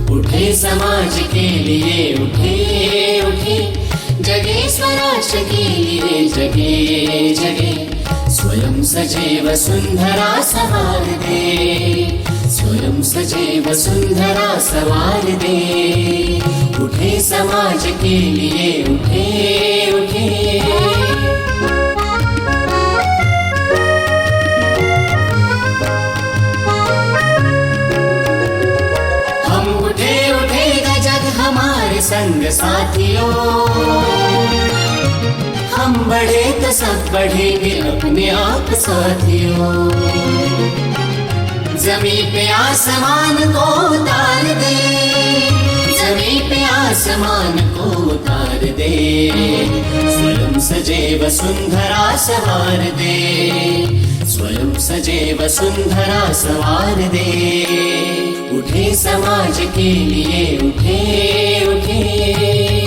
उठे समाज के लिए उठे उठे, जगे स्वराष्ट्र के लिए जगे जगे। स्वयं सजे वसुंधरा सवार दे, स्वयं सजे वसुंधरा सवार दे। उठे समाज के लिए उठे उठे। हमारे संग साथियों, हम बढ़े तो सब बढ़ेंगे अपने आप साथियों। जमीन पे आसमान को उतार दे, जमीन पे आसमान को उतार दे। स्वयं सजे वसुंधरा सवार दे, स्वयं सजे वसुंधरा सवार दे। उठे समाज के लिए उठे उठे।